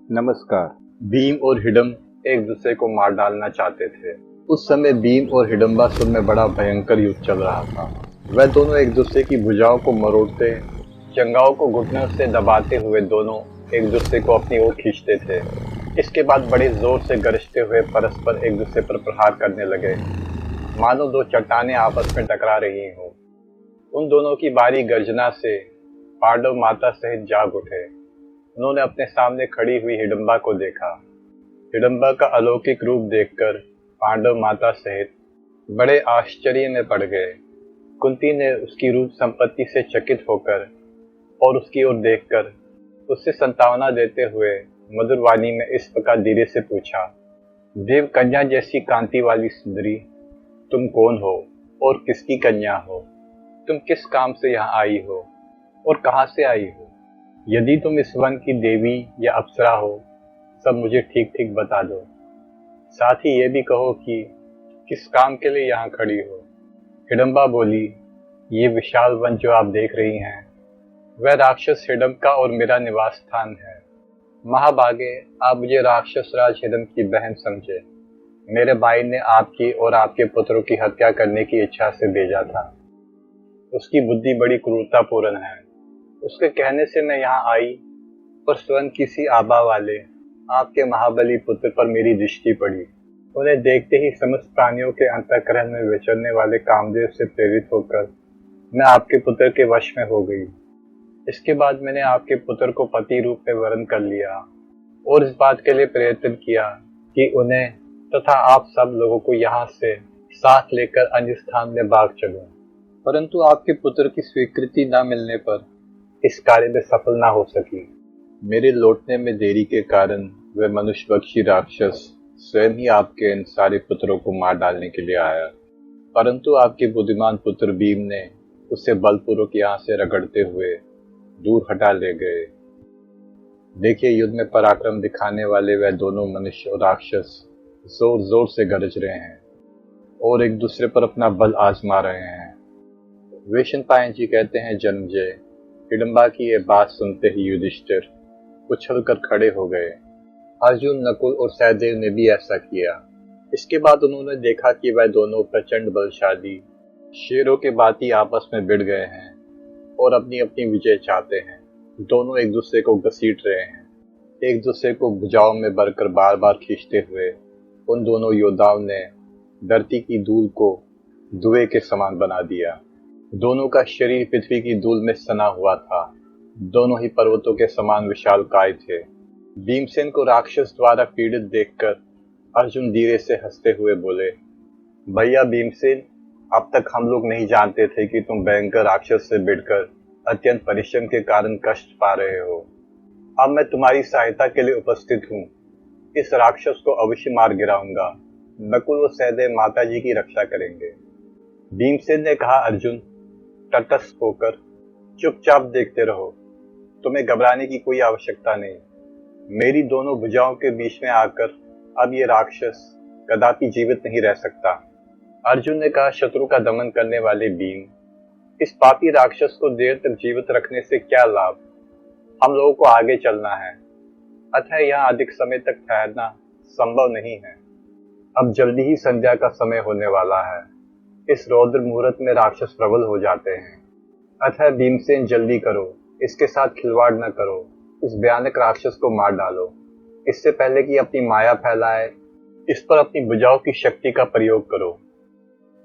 नमस्कार। भीम और हिडम एक दूसरे को मार डालना चाहते थे। उस समय भीम और हिडम्बासुर में बड़ा भयंकर युद्ध चल रहा था। वह दोनों एक दूसरे की भुजाओं को मरोड़ते, चंगाओं को घुटनों से दबाते हुए दोनों एक दूसरे को अपनी ओर खींचते थे। इसके बाद बड़े जोर से गरजते हुए परस्पर एक दूसरे पर प्रहार करने लगे, मानो दो चट्टानें आपस में टकरा रही हों। उन दोनों की भारी गर्जना से पांडव माता सहित जाग उठे। उन्होंने अपने सामने खड़ी हुई हिडम्बा को देखा। हिडम्बा का अलौकिक रूप देखकर पांडव माता सहित बड़े आश्चर्य में पड़ गए। कुंती ने उसकी रूप संपत्ति से चकित होकर और उसकी ओर देखकर उससे संतावना देते हुए मधुर वाणी में इस प्रकार धीरे से पूछा, देव कन्या जैसी कांति वाली सुंदरी, तुम कौन हो और किसकी कन्या हो? तुम किस काम से यहाँ आई हो और कहाँ से आई हो? यदि तुम इस वन की देवी या अप्सरा हो, सब मुझे ठीक ठीक बता दो। साथ ही ये भी कहो कि किस काम के लिए यहाँ खड़ी हो। हिडम्बा बोली, ये विशाल वन जो आप देख रही हैं, वह राक्षस हिडम का और मेरा निवास स्थान है। महाभागे, आप मुझे राक्षस राज हिडम की बहन समझे। मेरे भाई ने आपकी और आपके पुत्रों की हत्या करने की इच्छा से भेजा था। उसकी बुद्धि बड़ी क्रूरतापूर्ण है। उसके कहने से मैं यहाँ आई, पर स्वयं किसी आभा वाले आपके महाबली पुत्र पर मेरी दृष्टि पड़ी। उन्हें देखते ही समस्त प्राणियों के अंतःकरण में विचरने वाले कामदेव से प्रेरित होकर मैं आपके पुत्र के वश में हो गई। इसके बाद मैंने आपके पुत्र को पति रूप में वरण कर लिया और इस बात के लिए प्रयत्न किया कि उन्हें तथा आप सब लोगों को यहाँ से साथ लेकर अन्य स्थान में भाग चलूं। परंतु आपके पुत्र की स्वीकृति न मिलने पर इस कार्य में सफल ना हो सकी। मेरे लौटने में देरी के कारण वह मनुष्यभक्षी राक्षस स्वयं ही आपके इन सारे पुत्रों को मार डालने के लिए आया, परंतु आपके बुद्धिमान पुत्र भीम ने उसे बलपूर्वक यहाँ से रगड़ते हुए दूर हटा ले गए। देखिए, युद्ध में पराक्रम दिखाने वाले वह दोनों मनुष्य और राक्षस जोर जोर से गरज रहे हैं और एक दूसरे पर अपना बल आजमा रहे हैं। वैशंपायन जी कहते हैं, जन्मजय। हिडम्बा की ये बात सुनते ही युधिष्ठिर उछल कर खड़े हो गए। अर्जुन, नकुल और सहदेव ने भी ऐसा किया। इसके बाद उन्होंने देखा कि वह दोनों प्रचंड बलशाली शेरों के भांति आपस में भिड़ गए हैं और अपनी अपनी विजय चाहते हैं। दोनों एक दूसरे को घसीट रहे हैं। एक दूसरे को भुजाओं में भरकर बार बार खींचते हुए उन दोनों योद्धाओं ने धरती की धूल को धुएं के समान बना दिया। दोनों का शरीर पृथ्वी की धूल में सना हुआ था। दोनों ही पर्वतों के समान विशालकाय थे। भीमसेन को राक्षस द्वारा पीड़ित देखकर अर्जुन धीरे से हंसते हुए बोले, भैया भीमसेन, अब तक हम लोग नहीं जानते थे कि तुम भयंकर राक्षस से भिड़कर अत्यंत परिश्रम के कारण कष्ट पा रहे हो। अब मैं तुम्हारी सहायता के लिए उपस्थित हूँ। इस राक्षस को अवश्य मार गिराऊंगा। नकुल व सहदेव माता जी की रक्षा करेंगे। भीमसेन ने कहा, अर्जुन, तटस्थ होकर चुपचाप देखते रहो। तुम्हें घबराने की कोई आवश्यकता नहीं। मेरी दोनों भुजाओं के बीच में आकर अब ये राक्षस कदापि जीवित नहीं रह सकता। अर्जुन ने कहा, शत्रु का दमन करने वाले भीम, इस पापी राक्षस को देर तक जीवित रखने से क्या लाभ? हम लोगों को आगे चलना है, अतः यहाँ अधिक समय तक ठहरना संभव नहीं है। अब जल्दी ही संध्या का समय होने वाला है। इस रौद्र मुहूर्त में राक्षस प्रबल हो जाते हैं। अतः भीमसेन, जल्दी करो, इसके साथ खिलवाड़ न करो। इस भयानक राक्षस को मार डालो। इससे पहले कि अपनी माया फैलाए, इस पर अपनी भुजाओं की शक्ति का प्रयोग करो।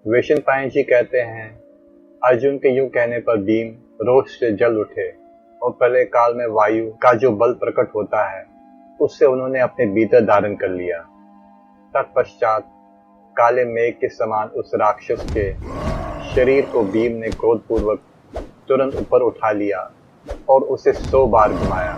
वैशंपायन जी कहते हैं, अर्जुन के यूं कहने पर भीम रोष से जल उठे और प्रलय काल में वायु का जो बल प्रकट होता है, उससे उन्होंने अपने भीतर धारण कर लिया। तत्पश्चात काले मेघ के समान उस राक्षस के शरीर को भीम ने क्रोधपूर्वक तुरंत ऊपर उठा लिया और उसे 100 बार घुमाया।